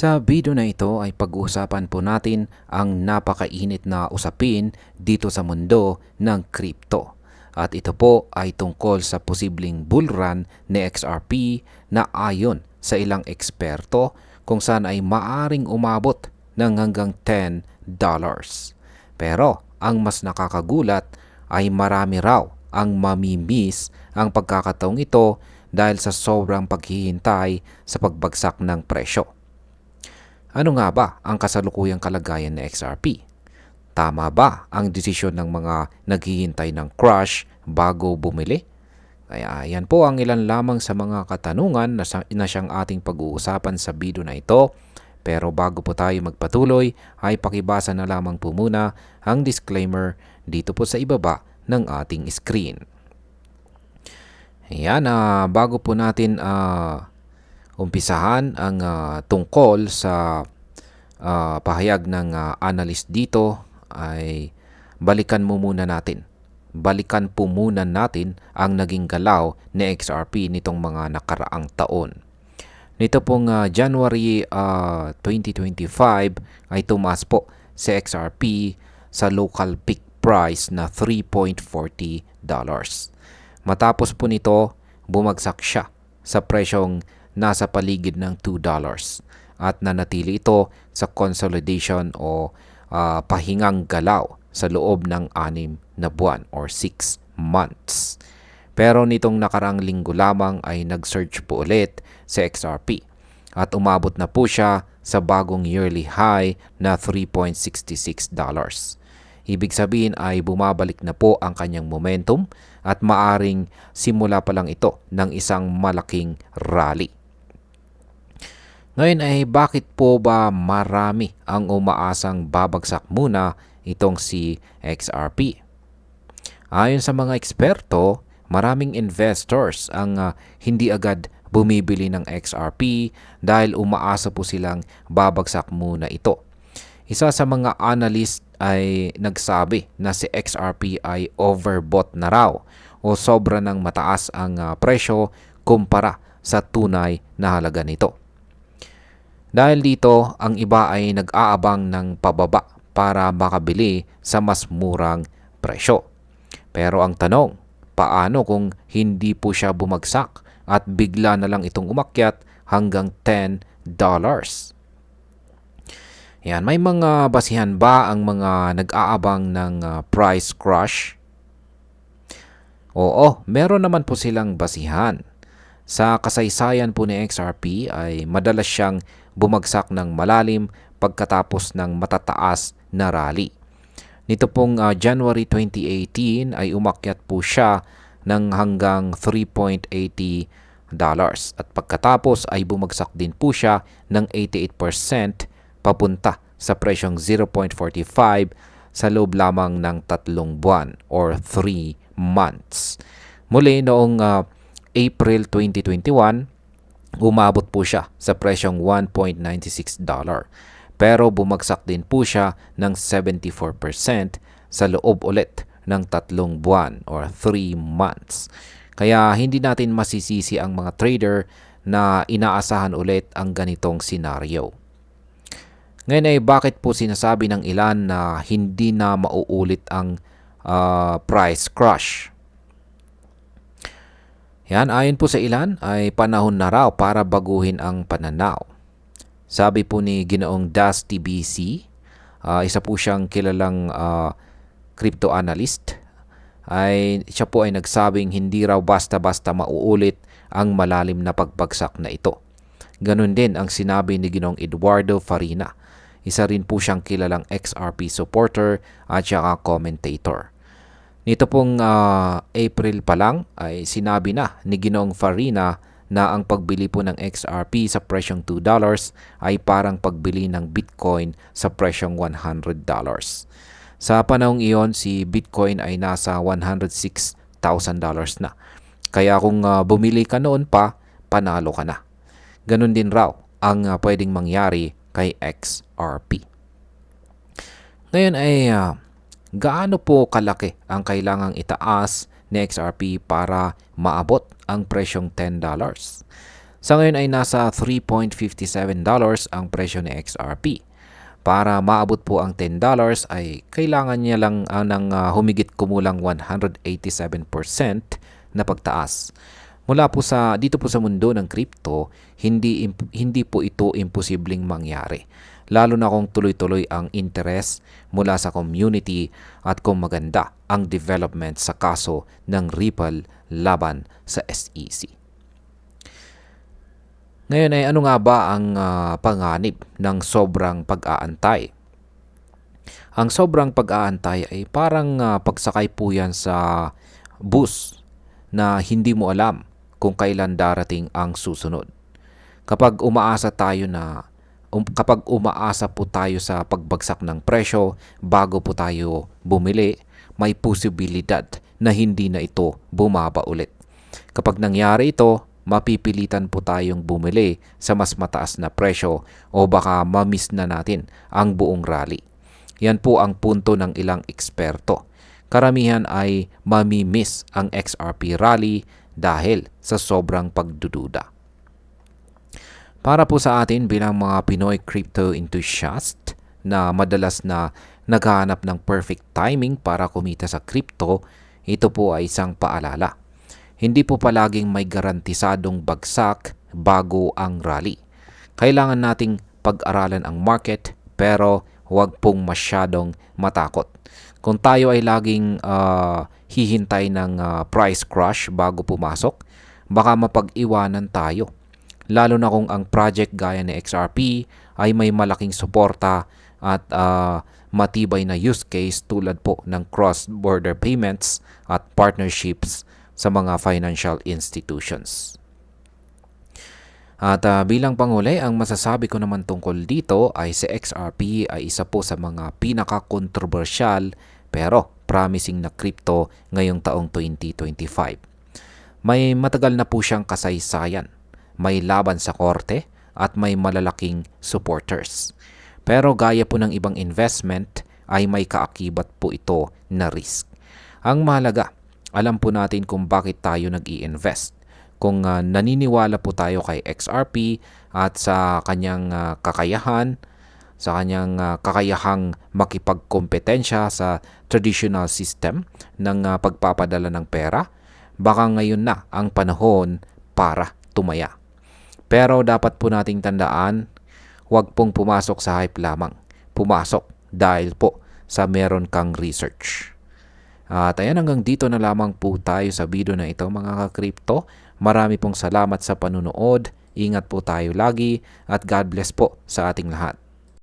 Sa video na ito ay pag-uusapan po natin ang napakainit na usapin dito sa mundo ng crypto. At ito po ay tungkol sa posibleng bull run ni XRP na ayon sa ilang eksperto kung saan ay maaring umabot ng hanggang $10. Pero ang mas nakakagulat ay marami raw ang mamimiss ang pagkakataong ito dahil sa sobrang paghihintay sa pagbagsak ng presyo. Ano nga ba ang kasalukuyang kalagayan ni XRP? Tama ba ang desisyon ng mga naghihintay ng crush bago bumili? Kaya yan po ang ilan lamang sa mga katanungan na siyang ating pag-uusapan sa video na ito. Pero bago po tayo magpatuloy ay pakibasa na lamang po muna ang disclaimer dito po sa ibaba ng ating screen. Ayan, bago po natin umpisahan ang tungkol sa pahayag ng analyst dito ay balikan po muna natin ang naging galaw ni XRP nitong mga nakaraang taon. Nito pong January 2025 ay tumaas po si XRP sa local peak price na $3.40. Matapos po nito, bumagsak siya sa presyong nasa paligid ng $2 at nanatili ito sa consolidation o pahingang galaw sa loob ng 6 na buwan or 6 months. Pero nitong nakarang linggo lamang ay nag-surge po ulit sa XRP at umabot na po siya sa bagong yearly high na $3.66. Ibig sabihin ay bumabalik na po ang kanyang momentum at maaring simula pa lang ito ng isang malaking rally. Ngayon ay bakit po ba marami ang umaasang babagsak muna itong si XRP? Ayon sa mga eksperto, maraming investors ang hindi agad bumibili ng XRP dahil umaasa po silang babagsak muna ito. Isa sa mga analyst ay nagsabi na si XRP ay overbought na raw o sobra ng mataas ang presyo kumpara sa tunay na halaga nito. Dahil dito, ang iba ay nag-aabang ng pababa para makabili sa mas murang presyo. Pero ang tanong, paano kung hindi po siya bumagsak at bigla na lang itong umakyat hanggang $10? Yan, may mga basihan ba ang mga nag-aabang ng price crush? Oo, meron naman po silang basihan. Sa kasaysayan po ni XRP ay madalas siyang bumagsak ng malalim pagkatapos ng matataas na rally. Nito pong January 2018 ay umakyat po siya ng hanggang $3.80 at pagkatapos ay bumagsak din po siya ng 88% papunta sa presyong 0.45 sa loob lamang ng 3 buwan or 3 months. Muli noong April 2021, umabot po siya sa presyong $1.96 pero bumagsak din po siya ng 74% sa loob ulit ng 3 buwan or 3 months. Kaya hindi natin masisisi ang mga trader na inaasahan ulit ang ganitong senaryo. Ngayon ay bakit po sinasabi ng ilan na hindi na mauulit ang price crush? Yan, ayon po sa ilan ay panahon na raw para baguhin ang pananaw. Sabi po ni Ginoong Das TBC, isa po siyang kilalang crypto analyst, ay siya po ay nagsabing hindi raw basta-basta mauulit ang malalim na pagbagsak na ito. Ganon din ang sinabi ni Ginoong Eduardo Farina. Isa rin po siyang kilalang XRP supporter at saka commentator. Nito pong April pa lang ay sinabi na ni Ginoong Farina na ang pagbili po ng XRP sa presyong $2 ay parang pagbili ng Bitcoin sa presyong $100. Sa panahong iyon, si Bitcoin ay nasa $106,000 na. Kaya kung bumili ka noon pa, panalo ka na. Ganon din raw ang pwedeng mangyari kay XRP. Ngayon ay gaano po kalaki ang kailangang itaas ni XRP para maabot ang presyong $10? Sa ngayon ay nasa $3.57 ang presyo ni XRP. Para maabot po ang $10 ay kailangan niya lang ng humigit kumulang 187% na pagtaas. Mula po dito po sa mundo ng crypto, hindi po ito imposibleng mangyari. Lalo na kung tuloy-tuloy ang interest mula sa community at kung maganda ang development sa kaso ng Ripple laban sa SEC. Ngayon ay ano nga ba ang panganib ng sobrang pag-aantay? Ang sobrang pag-aantay ay parang pagsakay po yan sa bus na hindi mo alam kung kailan darating ang susunod. Kapag umaasa po tayo sa pagbagsak ng presyo bago po tayo bumili, may posibilidad na hindi na ito bumaba ulit. Kapag nangyari ito, mapipilitan po tayong bumili sa mas mataas na presyo o baka ma-miss na natin ang buong rally. Yan po ang punto ng ilang eksperto. Karamihan ay mami-miss ang XRP rally dahil sa sobrang pagdududa. Para po sa atin bilang mga Pinoy crypto enthusiast na madalas na naghahanap ng perfect timing para kumita sa crypto, ito po ay isang paalala. Hindi po palaging may garantisadong bagsak bago ang rally. Kailangan nating pag-aralan ang market pero huwag pong masyadong matakot. Kung tayo ay laging hihintay ng price crash bago pumasok, baka mapag-iwanan tayo. Lalo na kung ang project gaya ni XRP ay may malaking suporta at matibay na use case tulad po ng cross-border payments at partnerships sa mga financial institutions. At bilang panghuli, ang masasabi ko naman tungkol dito ay si XRP ay isa po sa mga pinaka-controversial pero promising na crypto ngayong taong 2025. May matagal na po siyang kasaysayan, may laban sa korte at may malalaking supporters. Pero gaya po ng ibang investment ay may kaakibat po ito na risk. Ang mahalaga, alam po natin kung bakit tayo nag-i-invest. Kung naniniwala po tayo kay XRP at sa kanyang kakayahang makipagkompetensya sa traditional system ng pagpapadala ng pera, baka ngayon na ang panahon para tumaya. Pero dapat po nating tandaan, huwag pong pumasok sa hype lamang. Pumasok dahil po sa meron kang research. At ayan, hanggang dito na lamang po tayo sa video na ito mga ka-crypto. Marami pong salamat sa panunood. Ingat po tayo lagi at God bless po sa ating lahat.